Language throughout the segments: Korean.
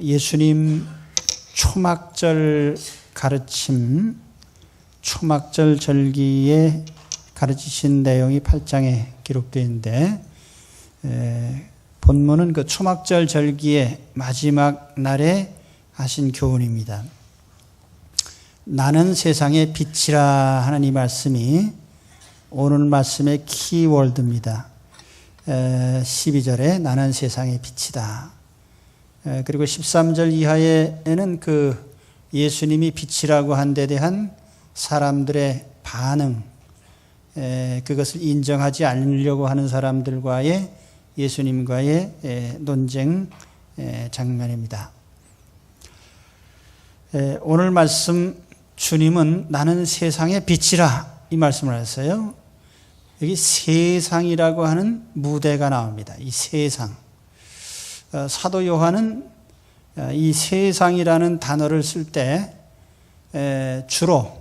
예수님 초막절 가르침, 초막절 절기에 가르치신 내용이 8장에 기록되어 있는데, 본문은 그 초막절 절기의 마지막 날에 하신 교훈입니다. 나는 세상의 빛이라 하는 이 말씀이 오늘 말씀의 키워드입니다. 12절에 나는 세상의 빛이다. 그리고 13절 이하에는 그 예수님이 빛이라고 한 데 대한 사람들의 반응, 그것을 인정하지 않으려고 하는 사람들과의 예수님과의 논쟁 장면입니다. 오늘 말씀 주님은 나는 세상의 빛이라 이 말씀을 하셨어요. 여기 세상이라고 하는 무대가 나옵니다. 이 세상. 사도 요한은 이 세상이라는 단어를 쓸 때 주로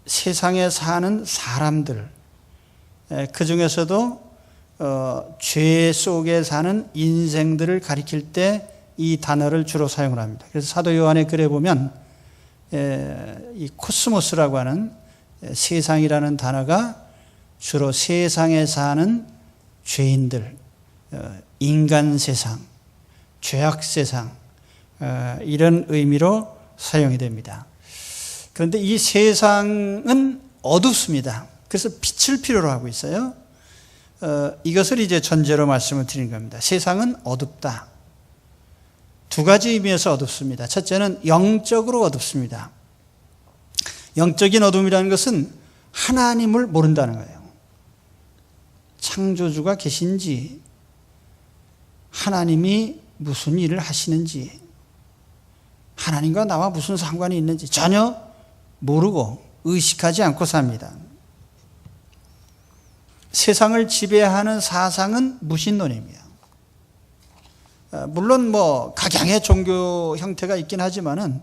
세상에 사는 사람들, 그 중에서도 죄 속에 사는 인생들을 가리킬 때 이 단어를 주로 사용을 합니다. 그래서 사도 요한의 글에 보면 이 코스모스라고 하는 세상이라는 단어가 주로 세상에 사는 죄인들, 인간 세상, 죄악 세상, 이런 의미로 사용이 됩니다. 그런데 이 세상은 어둡습니다. 그래서 빛을 필요로 하고 있어요. 이것을 이제 전제로 말씀을 드린 겁니다. 세상은 어둡다. 두 가지 의미에서 어둡습니다. 첫째는 영적으로 어둡습니다. 영적인 어둠이라는 것은 하나님을 모른다는 거예요. 창조주가 계신지, 하나님이 무슨 일을 하시는지, 하나님과 나와 무슨 상관이 있는지 전혀 모르고 의식하지 않고 삽니다. 세상을 지배하는 사상은 무신론입니다. 물론 각양의 종교 형태가 있긴 하지만은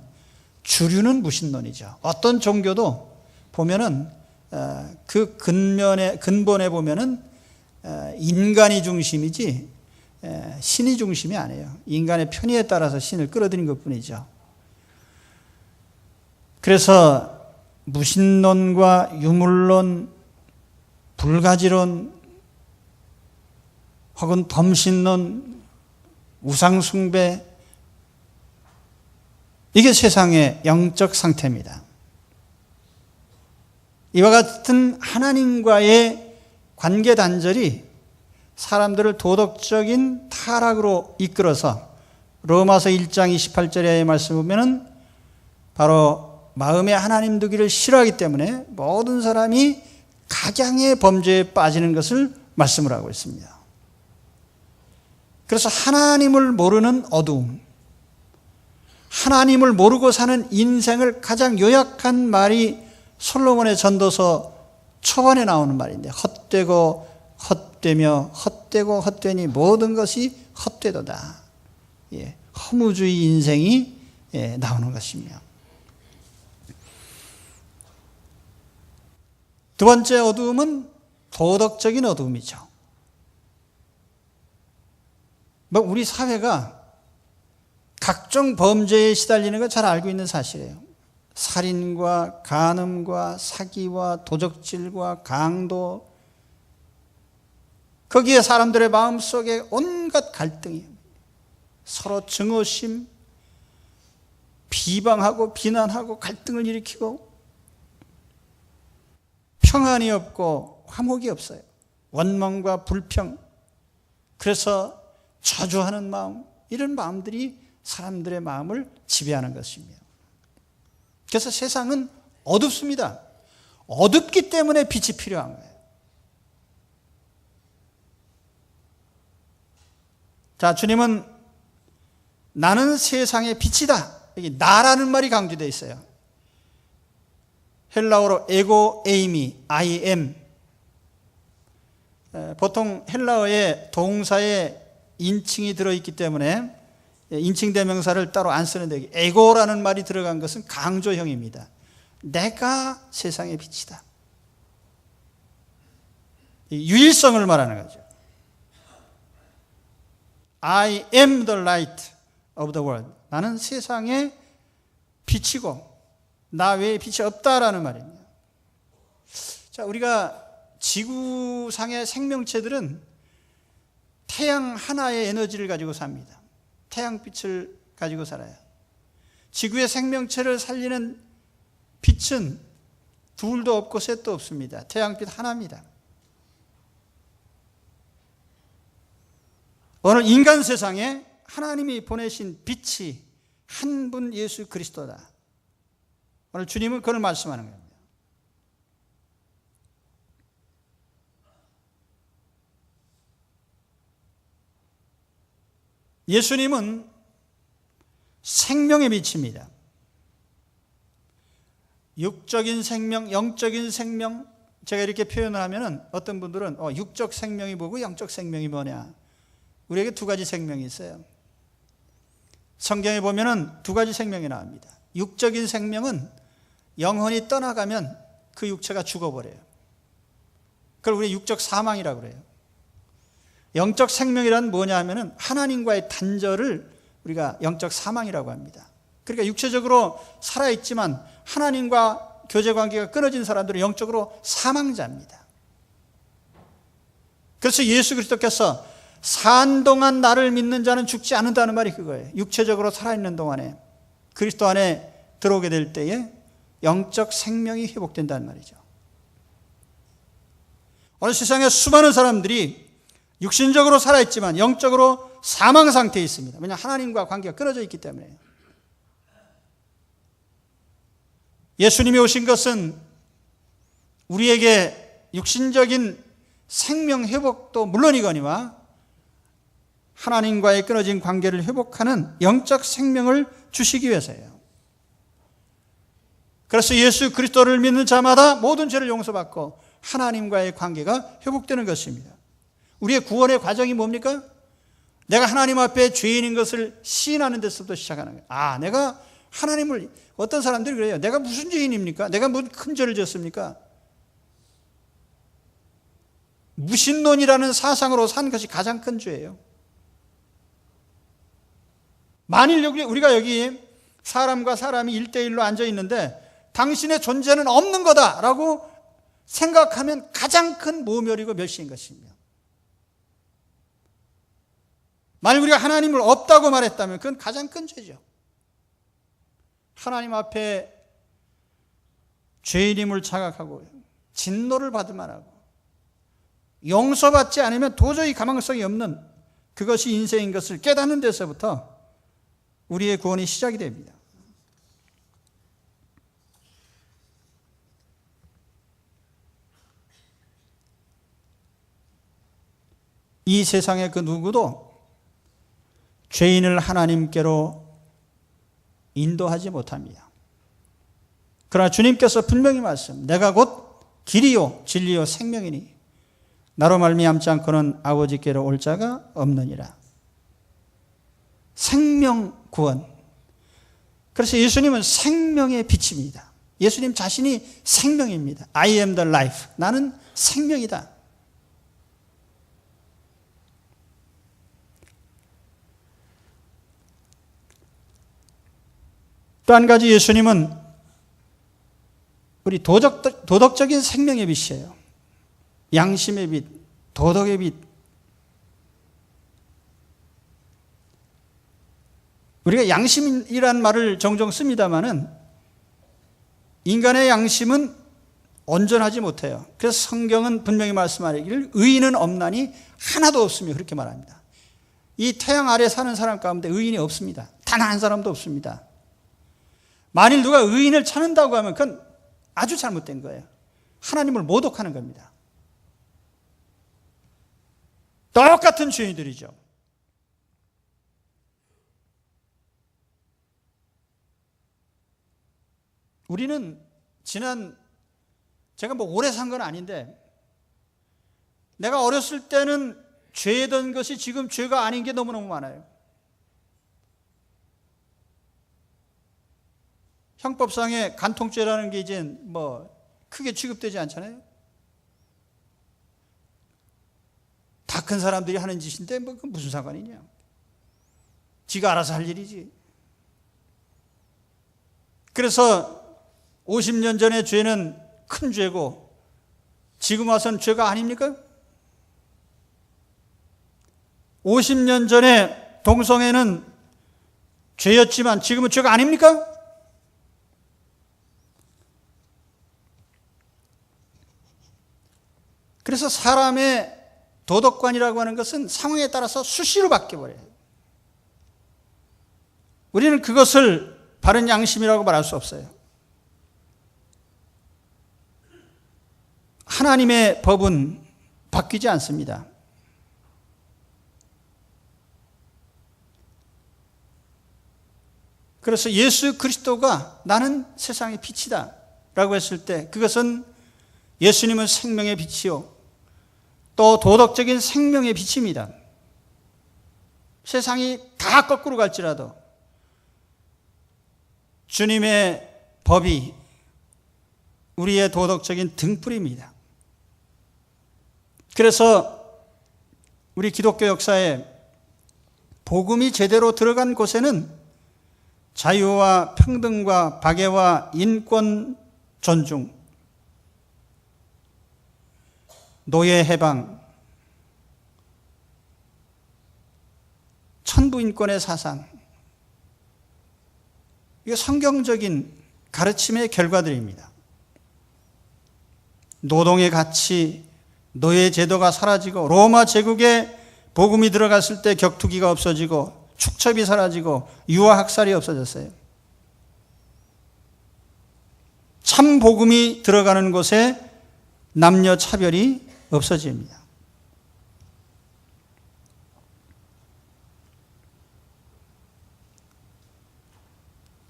주류는 무신론이죠. 어떤 종교도 보면은 그 근본에 보면은 인간이 중심이지 신이 중심이 아니에요. 인간의 편의에 따라서 신을 끌어들인 것뿐이죠. 그래서 무신론과 유물론, 불가지론 혹은 범신론, 우상숭배, 이게 세상의 영적 상태입니다. 이와 같은 하나님과의 관계 단절이 사람들을 도덕적인 타락으로 이끌어서 로마서 1장 28절의 말씀을 보면은 바로 마음에 하나님 두기를 싫어하기 때문에 모든 사람이 각양의 범죄에 빠지는 것을 말씀을 하고 있습니다. 그래서 하나님을 모르는 어두움, 하나님을 모르고 사는 인생을 가장 요약한 말이 솔로몬의 전도서 초반에 나오는 말인데, 헛되고 헛되며 헛되고 헛되니 모든 것이 헛되도다. 허무주의 인생이 나오는 것입니다. 두 번째 어두움은 도덕적인 어두움이죠. 우리 사회가 각종 범죄에 시달리는 걸 잘 알고 있는 사실이에요. 살인과 간음과 사기와 도적질과 강도, 거기에 사람들의 마음속에 온갖 갈등이, 서로 증오심, 비방하고 비난하고 갈등을 일으키고 평안이 없고 화목이 없어요. 원망과 불평, 그래서 저주하는 마음, 이런 마음들이 사람들의 마음을 지배하는 것입니다. 그래서 세상은 어둡습니다. 어둡기 때문에 빛이 필요한 거예요. 자, 주님은 나는 세상의 빛이다. 여기 나라는 말이 강조되어 있어요. 헬라어로 에고 에이미, I am. 보통 헬라어에 동사에 인칭이 들어있기 때문에 인칭 대명사를 따로 안 쓰는데, 에고라는 말이 들어간 것은 강조형입니다. 내가 세상의 빛이다. 유일성을 말하는 거죠. I am the light of the world. 나는 세상의 빛이고 나 외에 빛이 없다라는 말입니다. 자, 우리가 지구상의 생명체들은 태양 하나의 에너지를 가지고 삽니다. 태양빛을 가지고 살아요. 지구의 생명체를 살리는 빛은 둘도 없고 셋도 없습니다. 태양빛 하나입니다. 오늘 인간 세상에 하나님이 보내신 빛이 한 분 예수 그리스도다. 오늘 주님은 그걸 말씀하는 겁니다. 예수님은 생명의 빛입니다. 육적인 생명, 영적인 생명, 제가 이렇게 표현을 하면은 어떤 분들은 육적 생명이 뭐고 영적 생명이 뭐냐. 우리에게 두 가지 생명이 있어요. 성경에 보면은 두 가지 생명이 나옵니다. 육적인 생명은 영혼이 떠나가면 그 육체가 죽어버려요. 그걸 우리 육적 사망이라고 그래요. 영적 생명이란 뭐냐 하면은 하나님과의 단절을 우리가 영적 사망이라고 합니다. 그러니까 육체적으로 살아있지만 하나님과 교제관계가 끊어진 사람들은 영적으로 사망자입니다. 그래서 예수 그리스도께서 산 동안 나를 믿는 자는 죽지 않는다는 말이 그거예요. 육체적으로 살아있는 동안에 그리스도 안에 들어오게 될 때에 영적 생명이 회복된다는 말이죠. 오늘 세상에 수많은 사람들이 육신적으로 살아있지만 영적으로 사망 상태에 있습니다. 왜냐하면 하나님과 관계가 끊어져 있기 때문에. 예수님이 오신 것은 우리에게 육신적인 생명 회복도 물론이거니와 하나님과의 끊어진 관계를 회복하는 영적 생명을 주시기 위해서예요. 그래서 예수 그리스도를 믿는 자마다 모든 죄를 용서받고 하나님과의 관계가 회복되는 것입니다. 우리의 구원의 과정이 뭡니까? 내가 하나님 앞에 죄인인 것을 시인하는 데서부터 시작하는 거예요. 내가 하나님을, 어떤 사람들이 그래요. 내가 무슨 죄인입니까? 내가 무슨 큰 죄를 지었습니까? 무신론이라는 사상으로 산 것이 가장 큰 죄예요. 만일 우리가 여기 사람과 사람이 1대1로 앉아 있는데 당신의 존재는 없는 거다라고 생각하면 가장 큰 모멸이고 멸시인 것입니다. 만일 우리가 하나님을 없다고 말했다면 그건 가장 큰 죄죠. 하나님 앞에 죄인임을 자각하고 진노를 받을만 하고 용서받지 않으면 도저히 가망성이 없는 그것이 인생인 것을 깨닫는 데서부터 우리의 구원이 시작이 됩니다. 이 세상의 그 누구도 죄인을 하나님께로 인도하지 못합니다. 그러나 주님께서 분명히 내가 곧 길이요 진리요 생명이니 나로 말미암지 않고는 아버지께로 올 자가 없느니라. 생명 구원. 그래서 예수님은 생명의 빛입니다. 예수님 자신이 생명입니다. I am the life. 나는 생명이다. 또 한 가지 예수님은 우리 도덕적인 생명의 빛이에요. 양심의 빛, 도덕의 빛. 우리가 양심이란 말을 종종 씁니다마는 인간의 양심은 온전하지 못해요. 그래서 성경은 분명히 말씀하기를 의인은 없나니 하나도 없으며 그렇게 말합니다. 이 태양 아래 사는 사람 가운데 의인이 없습니다. 단 한 사람도 없습니다. 만일 누가 의인을 찾는다고 하면 그건 아주 잘못된 거예요. 하나님을 모독하는 겁니다. 똑같은 죄인들이죠. 우리는 제가 오래 산 건 아닌데 내가 어렸을 때는 죄던 것이 지금 죄가 아닌 게 너무너무 많아요. 형법상에 간통죄라는 게 이제 크게 취급되지 않잖아요. 다 큰 사람들이 하는 짓인데 그건 무슨 상관이냐. 지가 알아서 할 일이지. 그래서 50년 전의 죄는 큰 죄고 지금 와서는 죄가 아닙니까? 50년 전에 동성애는 죄였지만 지금은 죄가 아닙니까? 그래서 사람의 도덕관이라고 하는 것은 상황에 따라서 수시로 바뀌어버려요. 우리는 그것을 바른 양심이라고 말할 수 없어요. 하나님의 법은 바뀌지 않습니다. 그래서 예수 그리스도가 나는 세상의 빛이다 라고 했을 때 그것은 예수님은 생명의 빛이요 또 도덕적인 생명의 빛입니다. 세상이 다 거꾸로 갈지라도 주님의 법이 우리의 도덕적인 등불입니다. 그래서 우리 기독교 역사에 복음이 제대로 들어간 곳에는 자유와 평등과 박애와 인권 존중, 노예 해방, 천부인권의 사상, 이게 성경적인 가르침의 결과들입니다. 노동의 가치, 노예 제도가 사라지고 로마 제국에 복음이 들어갔을 때 격투기가 없어지고 축첩이 사라지고 유아학살이 없어졌어요. 참 복음이 들어가는 곳에 남녀 차별이 없어집니다.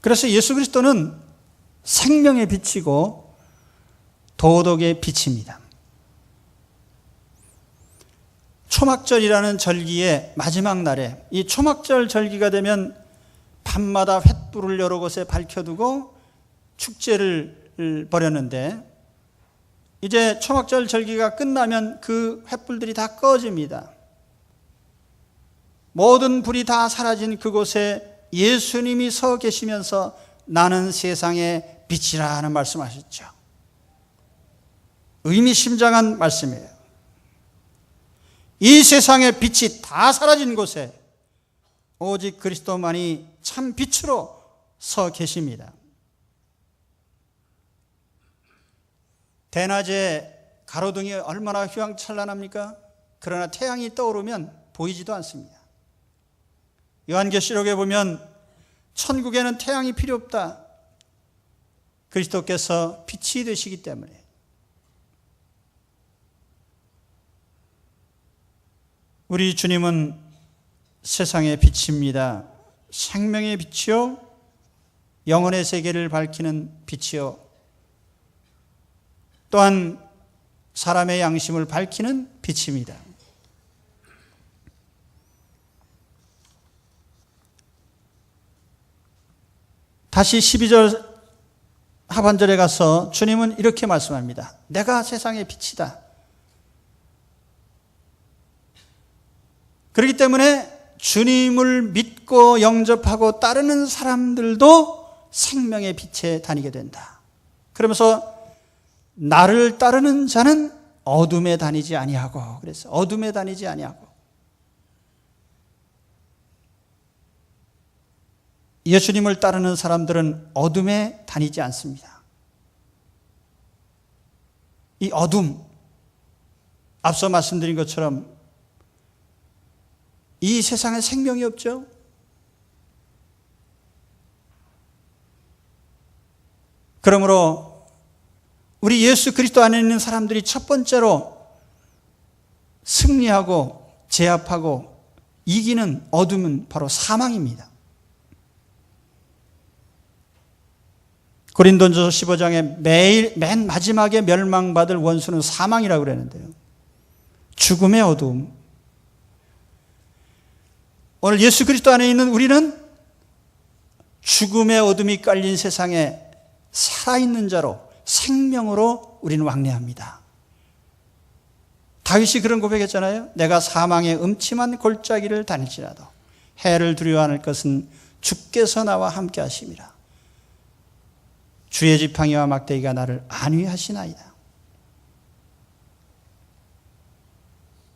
그래서 예수 그리스도는 생명의 빛이고 도덕의 빛입니다. 초막절이라는 절기의 마지막 날에 이 초막절 절기가 되면 밤마다 횃불을 여러 곳에 밝혀두고 축제를 벌였는데 이제 초막절 절기가 끝나면 그 횃불들이 다 꺼집니다. 모든 불이 다 사라진 그곳에 예수님이 서 계시면서 나는 세상의 빛이라는 말씀하셨죠. 의미심장한 말씀이에요. 이 세상의 빛이 다 사라진 곳에 오직 그리스도만이 참 빛으로 서 계십니다. 대낮에 가로등이 얼마나 휘황찬란합니까? 그러나 태양이 떠오르면 보이지도 않습니다. 요한계시록에 보면 천국에는 태양이 필요 없다. 그리스도께서 빛이 되시기 때문에. 우리 주님은 세상의 빛입니다. 생명의 빛이요, 영혼의 세계를 밝히는 빛이요, 또한 사람의 양심을 밝히는 빛입니다. 다시 12절 하반절에 가서 주님은 이렇게 말씀합니다. 내가 세상의 빛이다. 그렇기 때문에 주님을 믿고 영접하고 따르는 사람들도 생명의 빛에 다니게 된다. 그러면서 나를 따르는 자는 어둠에 다니지 아니하고, 그래서 어둠에 다니지 아니하고. 예수님을 따르는 사람들은 어둠에 다니지 않습니다. 이 어둠, 앞서 말씀드린 것처럼 이 세상에 생명이 없죠. 그러므로 우리 예수 그리스도 안에 있는 사람들이 첫 번째로 승리하고 제압하고 이기는 어둠은 바로 사망입니다. 고린도전서 15장에 맨 마지막에 멸망받을 원수는 사망이라고 그러는데요. 죽음의 어둠. 오늘 예수 그리스도 안에 있는 우리는 죽음의 어둠이 깔린 세상에 살아있는 자로, 생명으로 우리는 왕래합니다. 다윗이 그런 고백했잖아요. 내가 사망의 음침한 골짜기를 다닐지라도 해를 두려워할 것은 주께서 나와 함께 하심이라. 주의 지팡이와 막대기가 나를 안위하시나이다.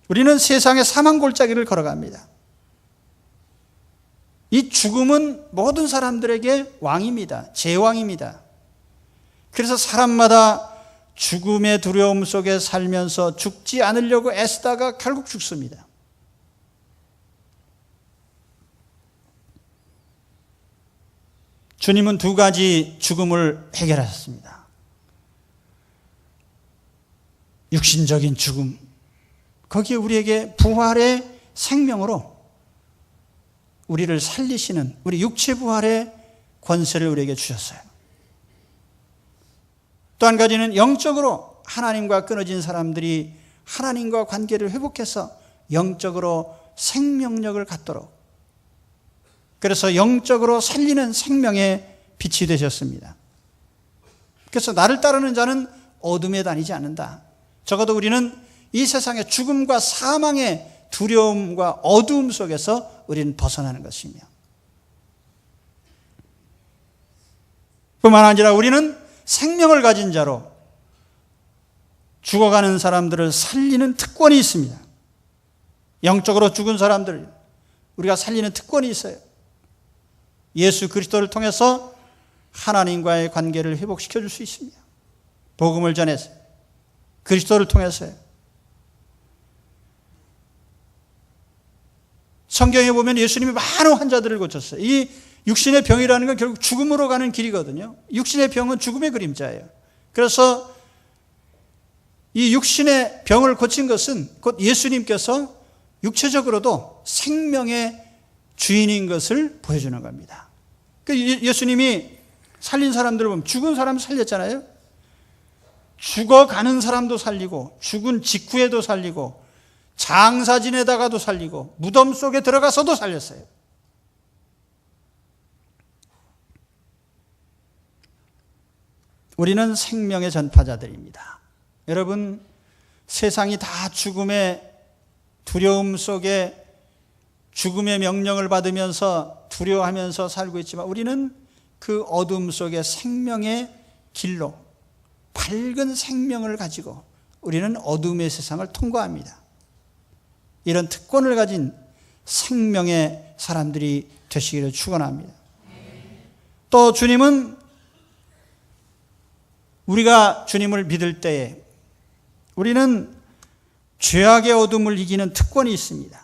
우리는 세상의 사망 골짜기를 걸어갑니다. 이 죽음은 모든 사람들에게 왕입니다. 제왕입니다. 그래서 사람마다 죽음의 두려움 속에 살면서 죽지 않으려고 애쓰다가 결국 죽습니다. 주님은 두 가지 죽음을 해결하셨습니다. 육신적인 죽음, 거기에 우리에게 부활의 생명으로 우리를 살리시는 우리 육체 부활의 권세를 우리에게 주셨어요. 또 한 가지는 영적으로 하나님과 끊어진 사람들이 하나님과 관계를 회복해서 영적으로 생명력을 갖도록, 그래서 영적으로 살리는 생명의 빛이 되셨습니다. 그래서 나를 따르는 자는 어둠에 다니지 않는다. 적어도 우리는 이 세상의 죽음과 사망의 두려움과 어두움 속에서 우리는 벗어나는 것이며, 뿐만 아니라 우리는 생명을 가진 자로 죽어가는 사람들을 살리는 특권이 있습니다. 영적으로 죽은 사람들 우리가 살리는 특권이 있어요. 예수 그리스도를 통해서 하나님과의 관계를 회복시켜 줄 수 있습니다. 복음을 전해서 그리스도를 통해서요. 성경에 보면 예수님이 많은 환자들을 고쳤어요. 이 육신의 병이라는 건 결국 죽음으로 가는 길이거든요. 육신의 병은 죽음의 그림자예요. 그래서 이 육신의 병을 고친 것은 곧 예수님께서 육체적으로도 생명의 주인인 것을 보여주는 겁니다. 예수님이 살린 사람들을 보면 죽은 사람 살렸잖아요. 죽어가는 사람도 살리고, 죽은 직후에도 살리고, 장사 지내다가도 살리고, 무덤 속에 들어가서도 살렸어요. 우리는 생명의 전파자들입니다. 여러분, 세상이 다 죽음의 두려움 속에 죽음의 명령을 받으면서 두려워하면서 살고 있지만, 우리는 그 어둠 속에 생명의 길로 밝은 생명을 가지고 우리는 어둠의 세상을 통과합니다. 이런 특권을 가진 생명의 사람들이 되시기를 축원합니다. 또 주님은 우리가 주님을 믿을 때에 우리는 죄악의 어둠을 이기는 특권이 있습니다.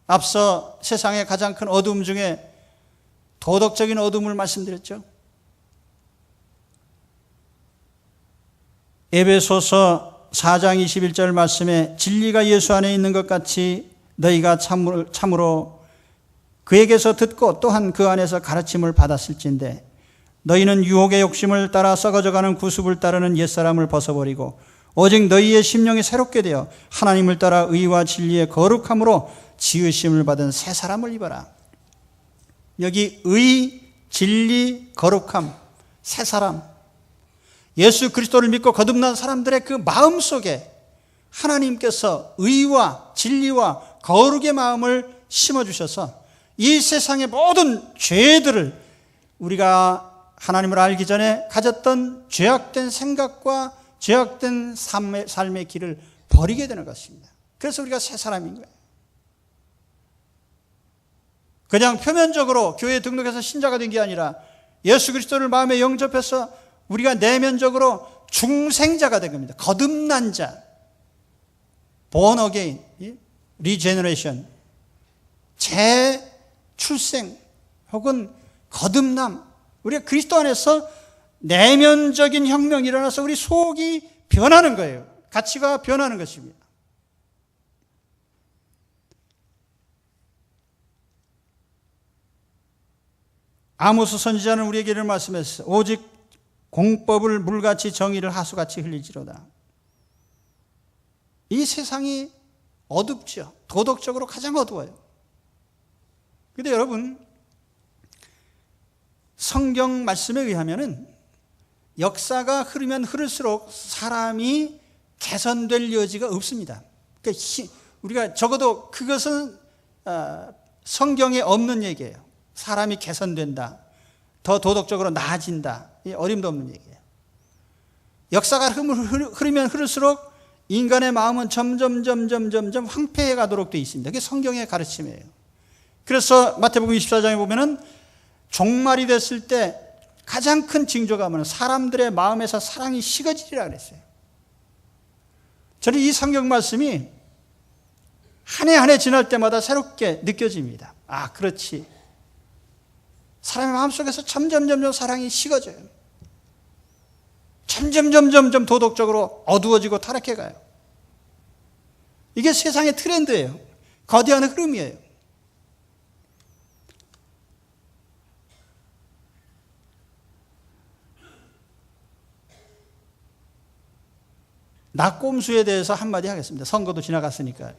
앞서 세상의 가장 큰 어둠 중에 도덕적인 어둠을 말씀드렸죠. 에베소서 4장 21절 말씀에 진리가 예수 안에 있는 것 같이 너희가 참으로 그에게서 듣고 또한 그 안에서 가르침을 받았을진데 너희는 유혹의 욕심을 따라 썩어져가는 구습을 따르는 옛사람을 벗어버리고 오직 너희의 심령이 새롭게 되어 하나님을 따라 의와 진리의 거룩함으로 지으심을 받은 새 사람을 입어라. 여기 의, 진리, 거룩함, 새 사람, 예수 그리스도를 믿고 거듭난 사람들의 그 마음 속에 하나님께서 의와 진리와 거룩의 마음을 심어주셔서 이 세상의 모든 죄들을 우리가 하나님을 알기 전에 가졌던 죄악된 생각과 죄악된 삶의 길을 버리게 되는 것입니다. 그래서 우리가 새 사람인 거예요. 그냥 표면적으로 교회에 등록해서 신자가 된 게 아니라 예수 그리스도를 마음에 영접해서 우리가 내면적으로 중생자가 된 겁니다. 거듭난 자, born again, regeneration, 재출생 혹은 거듭남. 우리가 그리스도 안에서 내면적인 혁명이 일어나서 우리 속이 변하는 거예요. 가치가 변하는 것입니다. 아모스 선지자는 우리에게 이런 말씀했어요. 오직 공법을 물같이 정의를 하수같이 흘리지로다. 이 세상이 어둡죠. 도덕적으로 가장 어두워요. 그런데 여러분, 성경 말씀에 의하면은 역사가 흐르면 흐를수록 사람이 개선될 여지가 없습니다. 그러니까 우리가 적어도 그것은 성경에 없는 얘기예요. 사람이 개선된다, 더 도덕적으로 나아진다, 어림도 없는 얘기예요. 역사가 흐르면 흐를수록 인간의 마음은 점점 황폐해 가도록 되어 있습니다. 그게 성경의 가르침이에요. 그래서 마태복음 24장에 보면은 종말이 됐을 때 가장 큰 징조가 뭐냐면 사람들의 마음에서 사랑이 식어지리라 그랬어요. 저는 이 성경 말씀이 한 해 한 해 지날 때마다 새롭게 느껴집니다. 아, 그렇지. 사람의 마음속에서 점점 사랑이 식어져요. 점점 도덕적으로 어두워지고 타락해 가요. 이게 세상의 트렌드예요. 거대한 흐름이에요. 낙곰수에 대해서 한마디 하겠습니다. 선거도 지나갔으니까.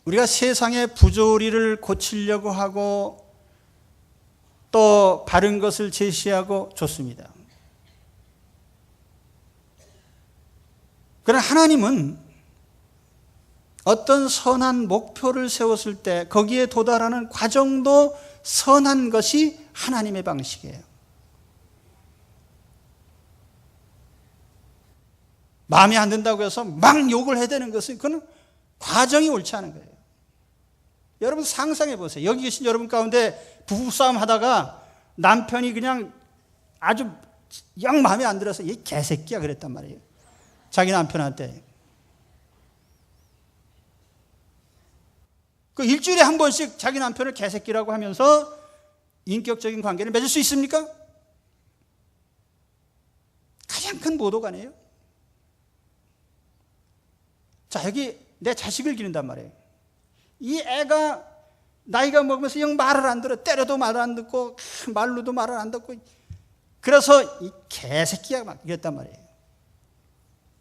우리가 세상의 부조리를 고치려고 하고 또 바른 것을 제시하고 좋습니다. 그러나 하나님은 어떤 선한 목표를 세웠을 때 거기에 도달하는 과정도 선한 것이 하나님의 방식이에요. 마음에 안 든다고 해서 막 욕을 해야 되는 것은 그건 과정이 옳지 않은 거예요. 여러분 상상해 보세요. 여기 계신 여러분 가운데 부부싸움 하다가 남편이 그냥 아주 영 마음에 안 들어서 이 개새끼야 그랬단 말이에요. 자기 남편한테. 그 일주일에 한 번씩 자기 남편을 개새끼라고 하면서 인격적인 관계를 맺을 수 있습니까? 가장 큰 모독아니에요? 자, 여기 내 자식을 기른단 말이에요. 이 애가 나이가 먹으면서 영 말을 안 들어. 때려도 말을 안 듣고 말로도 말을 안 듣고. 그래서 이 개새끼야 막 이랬단 말이에요.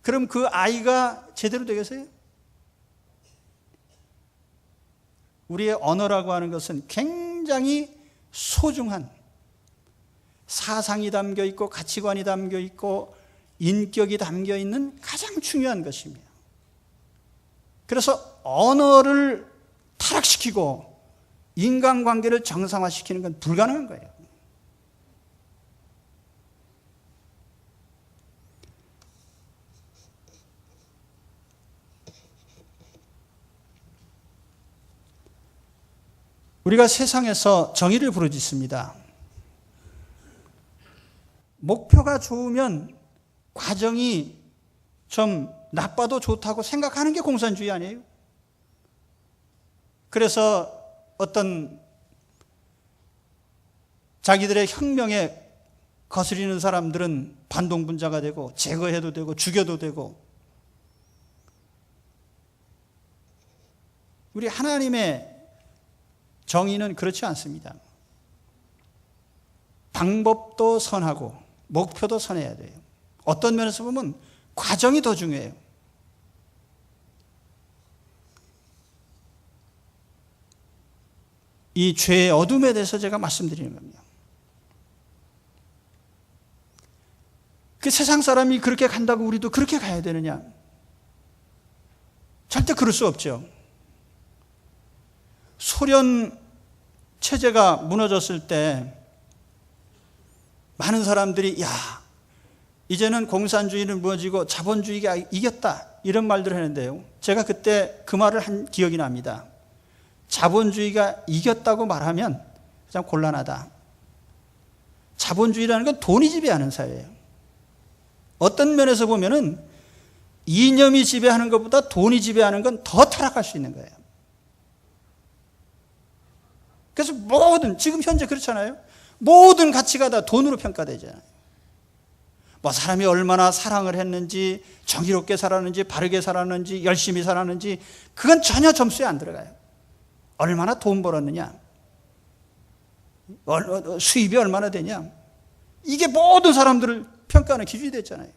그럼 그 아이가 제대로 되겠어요? 우리의 언어라고 하는 것은 굉장히 소중한 사상이 담겨 있고 가치관이 담겨 있고 인격이 담겨 있는 가장 중요한 것입니다. 그래서 언어를 타락시키고 인간관계를 정상화시키는 건 불가능한 거예요. 우리가 세상에서 정의를 부르짖습니다. 목표가 좋으면 과정이 좀 나빠도 좋다고 생각하는 게 공산주의 아니에요? 그래서 어떤 자기들의 혁명에 거스리는 사람들은 반동분자가 되고 제거해도 되고 죽여도 되고, 우리 하나님의 정의는 그렇지 않습니다. 방법도 선하고 목표도 선해야 돼요. 어떤 면에서 보면 과정이 더 중요해요. 이 죄의 어둠에 대해서 제가 말씀드리는 겁니다. 그 세상 사람이 그렇게 간다고 우리도 그렇게 가야 되느냐? 절대 그럴 수 없죠. 소련 체제가 무너졌을 때 많은 사람들이 야, 이제는 공산주의는 무너지고 자본주의가 이겼다 이런 말들을 했는데요, 제가 그때 그 말을 한 기억이 납니다. 자본주의가 이겼다고 말하면 참 곤란하다. 자본주의라는 건 돈이 지배하는 사회예요. 어떤 면에서 보면은 이념이 지배하는 것보다 돈이 지배하는 건 더 타락할 수 있는 거예요. 그래서 모든, 지금 현재 그렇잖아요. 모든 가치가 다 돈으로 평가되잖아요. 뭐 사람이 얼마나 사랑을 했는지, 정의롭게 살았는지, 바르게 살았는지, 열심히 살았는지, 그건 전혀 점수에 안 들어가요. 얼마나 돈 벌었느냐, 수입이 얼마나 되냐, 이게 모든 사람들을 평가하는 기준이 됐잖아요.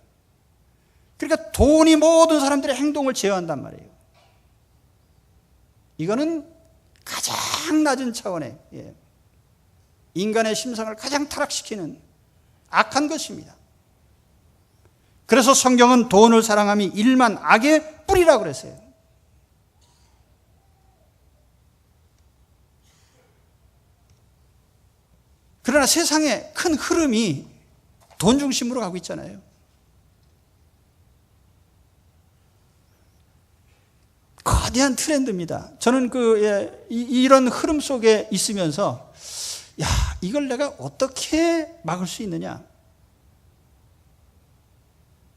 그러니까 돈이 모든 사람들의 행동을 제어한단 말이에요. 이거는 가장 낮은 차원의 인간의 심성을 가장 타락시키는 악한 것입니다. 그래서 성경은 돈을 사랑함이 일만 악의 뿌리라고 그랬어요. 그러나 세상의 큰 흐름이 돈 중심으로 가고 있잖아요. 거대한 트렌드입니다. 저는 이런 흐름 속에 있으면서 이걸 내가 어떻게 막을 수 있느냐?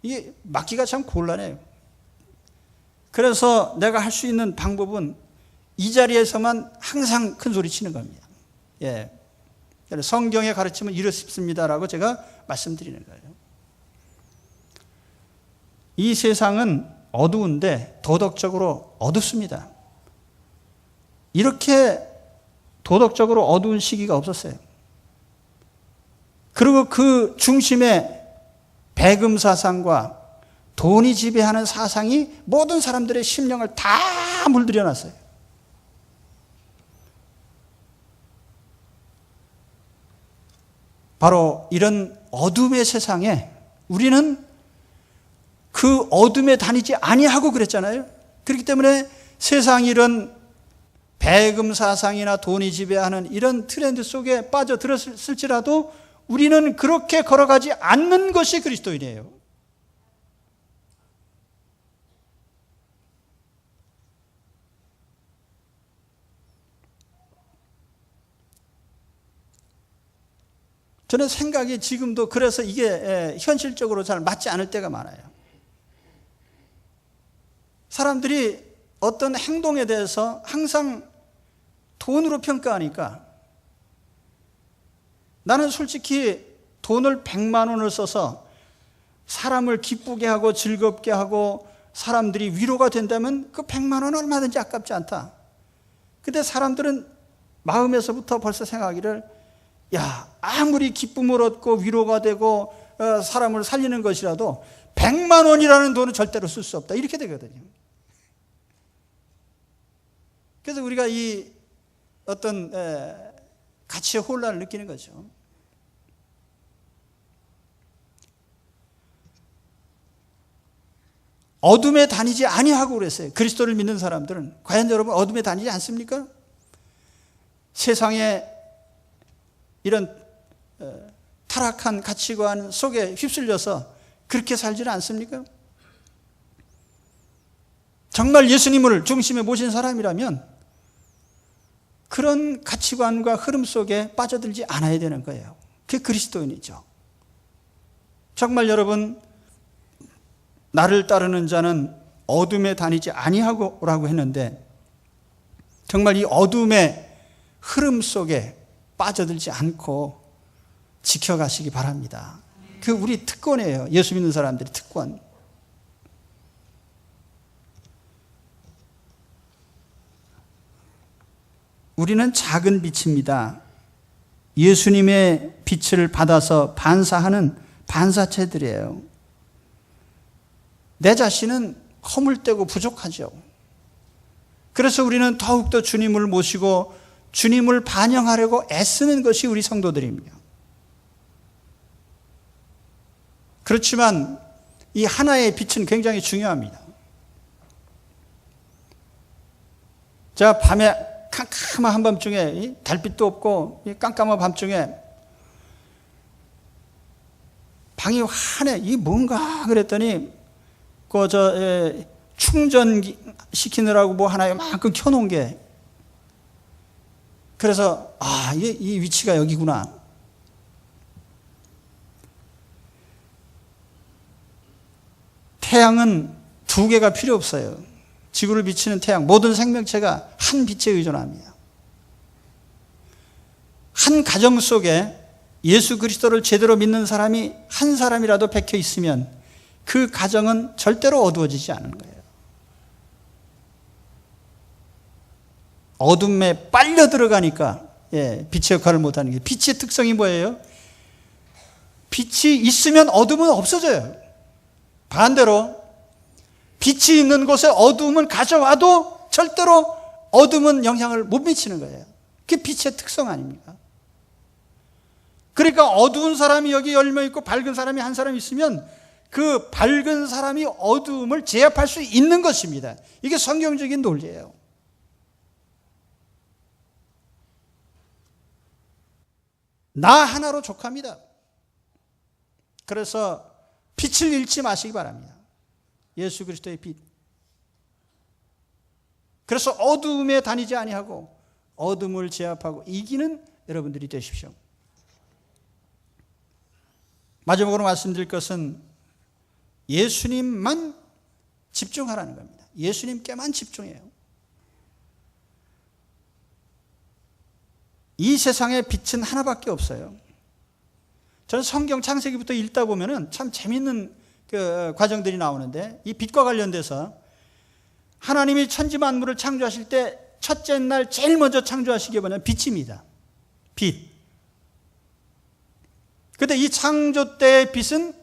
이게 막기가 참 곤란해요. 그래서 내가 할 수 있는 방법은 이 자리에서만 항상 큰 소리 치는 겁니다. 성경의 가르침은 이렇습니다라고 제가 말씀드리는 거예요. 이 세상은 어두운데 도덕적으로 어둡습니다. 이렇게 도덕적으로 어두운 시기가 없었어요. 그리고 그 중심에 배금 사상과 돈이 지배하는 사상이 모든 사람들의 심령을 다 물들여 놨어요. 바로 이런 어둠의 세상에 우리는 그 어둠에 다니지 아니하고 그랬잖아요. 그렇기 때문에 세상이 이런 배금 사상이나 돈이 지배하는 이런 트렌드 속에 빠져들었을지라도 우리는 그렇게 걸어가지 않는 것이 그리스도인이에요. 저는 생각이 지금도 그래서 이게 현실적으로 잘 맞지 않을 때가 많아요. 사람들이 어떤 행동에 대해서 항상 돈으로 평가하니까 나는 솔직히 돈을 100만 원을 써서 사람을 기쁘게 하고 즐겁게 하고 사람들이 위로가 된다면 그 100만 원은 얼마든지 아깝지 않다. 근데 사람들은 마음에서부터 벌써 생각하기를 아무리 기쁨을 얻고 위로가 되고 사람을 살리는 것이라도 100만 원이라는 돈은 절대로 쓸 수 없다. 이렇게 되거든요. 그래서 우리가 이 어떤 가치의 혼란을 느끼는 거죠. 어둠에 다니지 아니하고 그랬어요. 그리스도를 믿는 사람들은. 과연 여러분 어둠에 다니지 않습니까? 세상에 이런 타락한 가치관 속에 휩쓸려서 그렇게 살지는 않습니까? 정말 예수님을 중심에 모신 사람이라면 그런 가치관과 흐름 속에 빠져들지 않아야 되는 거예요. 그게 그리스도인이죠. 정말 여러분, 나를 따르는 자는 어둠에 다니지 아니하고라고 했는데 정말 이 어둠의 흐름 속에 빠져들지 않고 지켜가시기 바랍니다. 그 우리 특권이에요. 예수 믿는 사람들의 특권. 우리는 작은 빛입니다. 예수님의 빛을 받아서 반사하는 반사체들이에요. 내 자신은 허물되고 부족하죠. 그래서 우리는 더욱더 주님을 모시고 주님을 반영하려고 애쓰는 것이 우리 성도들입니다. 그렇지만 이 하나의 빛은 굉장히 중요합니다. 자, 밤에 캄캄한 한밤중에 달빛도 없고 깜깜한 밤중에 방이 환해. 이게 뭔가 그랬더니 충전시키느라고 뭐 하나 요만큼 켜놓은 게, 그래서 이 위치가 여기구나. 태양은 두 개가 필요 없어요. 지구를 비치는 태양, 모든 생명체가 한 빛에 의존합니다. 한 가정 속에 예수 그리스도를 제대로 믿는 사람이 한 사람이라도 박혀 있으면 그 가정은 절대로 어두워지지 않는 거예요. 어둠에 빨려 들어가니까 빛의 역할을 못하는 게, 빛의 특성이 뭐예요? 빛이 있으면 어둠은 없어져요. 반대로 빛이 있는 곳에 어둠을 가져와도 절대로 어둠은 영향을 못 미치는 거예요. 그게 빛의 특성 아닙니까? 그러니까 어두운 사람이 여기 열려 있고 밝은 사람이 한 사람 있으면 그 밝은 사람이 어두움을 제압할 수 있는 것입니다. 이게 성경적인 논리예요. 나 하나로 족합니다. 그래서 빛을 잃지 마시기 바랍니다. 예수 그리스도의 빛. 그래서 어둠에 다니지 아니하고 어둠을 제압하고 이기는 여러분들이 되십시오. 마지막으로 말씀드릴 것은 예수님만 집중하라는 겁니다. 예수님께만 집중해요. 이 세상에 빛은 하나밖에 없어요. 저는 성경 창세기부터 읽다 보면은 참 재밌는 그 과정들이 나오는데, 이 빛과 관련돼서 하나님이 천지 만물을 창조하실 때 첫째 날 제일 먼저 창조하신 게 뭐냐면 빛입니다. 빛. 그런데 이 창조 때의 빛은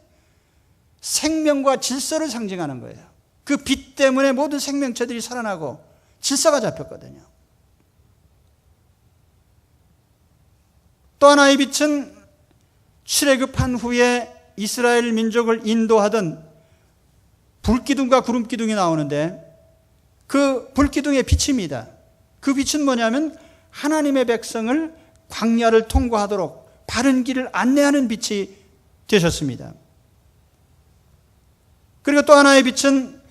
생명과 질서를 상징하는 거예요. 그 빛 때문에 모든 생명체들이 살아나고 질서가 잡혔거든요. 또 하나의 빛은 출애굽한 후에 이스라엘 민족을 인도하던 불기둥과 구름기둥이 나오는데, 그 불기둥의 빛입니다. 그 빛은 뭐냐면 하나님의 백성을 광야를 통과하도록 바른 길을 안내하는 빛이 되셨습니다. 그리고 또 하나의 빛은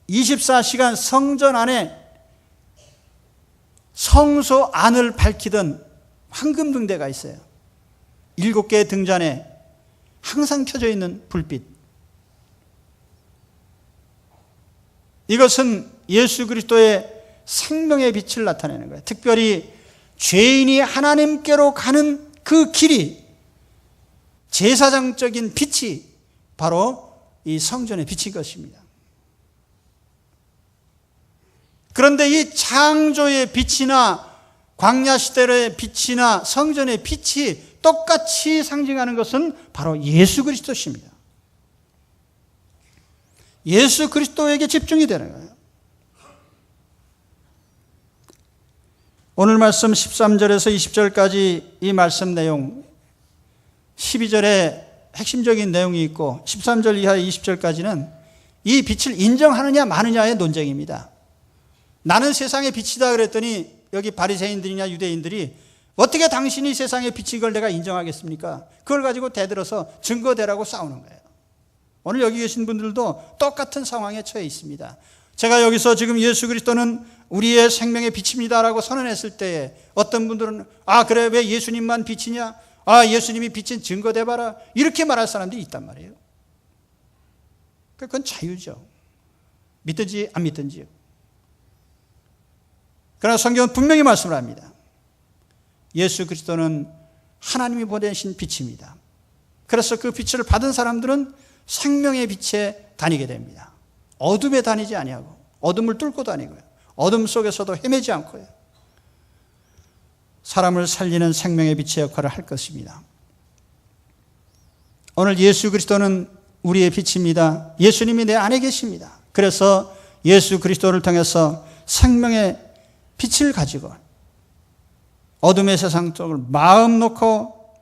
24시간 성전 안에 성소 안을 밝히던 황금등대가 있어요. 7개의 등잔에 항상 켜져 있는 불빛. 이것은 예수 그리스도의 생명의 빛을 나타내는 거예요. 특별히 죄인이 하나님께로 가는 그 길이, 제사장적인 빛이 바로 이 성전의 빛인 것입니다. 그런데 이 창조의 빛이나 광야 시대의 빛이나 성전의 빛이 똑같이 상징하는 것은 바로 예수 그리스도십니다. 예수 그리스도에게 집중이 되는 거예요. 오늘 말씀 13절에서 20절까지 이 말씀 내용, 12절에 핵심적인 내용이 있고 13절 이하 20절까지는 이 빛을 인정하느냐 마느냐의 논쟁입니다. 나는 세상의 빛이다 그랬더니 여기 바리새인들이냐 유대인들이 어떻게 당신이 세상의 빛인 걸 내가 인정하겠습니까? 그걸 가지고 대들어서 증거대라고 싸우는 거예요. 오늘 여기 계신 분들도 똑같은 상황에 처해 있습니다. 제가 여기서 지금 예수 그리스도는 우리의 생명의 빛입니다라고 선언했을 때에 어떤 분들은 그래 왜 예수님만 빛이냐? 예수님이 빛인 증거대봐라. 이렇게 말할 사람들이 있단 말이에요. 그건 자유죠. 믿든지 안 믿든지요. 그러나 성경은 분명히 말씀을 합니다. 예수 그리스도는 하나님이 보내신 빛입니다. 그래서 그 빛을 받은 사람들은 생명의 빛에 다니게 됩니다. 어둠에 다니지 아니하고 어둠을 뚫고 다니고요. 어둠 속에서도 헤매지 않고요. 사람을 살리는 생명의 빛의 역할을 할 것입니다. 오늘 예수 그리스도는 우리의 빛입니다. 예수님이 내 안에 계십니다. 그래서 예수 그리스도를 통해서 생명의 빛을 가지고 어둠의 세상 쪽을 마음 놓고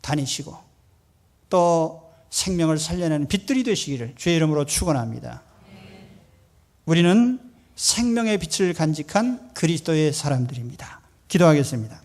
다니시고 또 생명을 살려내는 빛들이 되시기를 주의 이름으로 축원합니다. 우리는 생명의 빛을 간직한 그리스도의 사람들입니다. 기도하겠습니다.